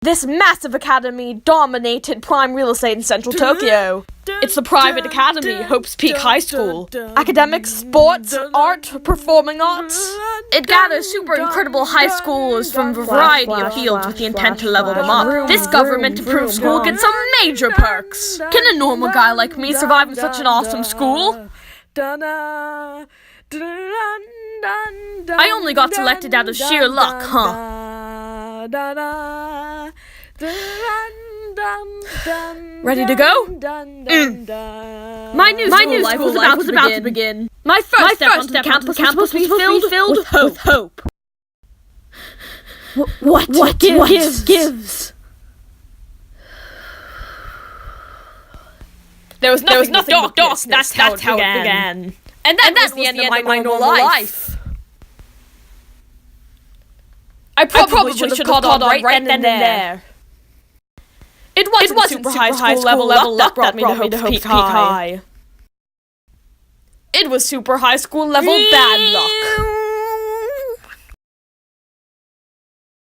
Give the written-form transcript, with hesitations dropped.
This massive academy dominated prime real estate in central Tokyo. It's the private academy, Hope's Peak High School. Academics, sports, art, performing arts. It gathers super incredible high schoolers from a variety of fields with the intent to level them up. This government-approved school gets some major perks. Can a normal guy like me survive in such an awesome school? I only got selected out of sheer luck, huh? Ready to go? My new school life was about to begin. My first step onto the campus was filled with hope. What gives? There was nothing dark. That's how it began. And that was the end of my normal life. I probably should have caught on right then and there. It wasn't super high school level luck that brought me to Hope's Peak High. It was super high school level bad luck.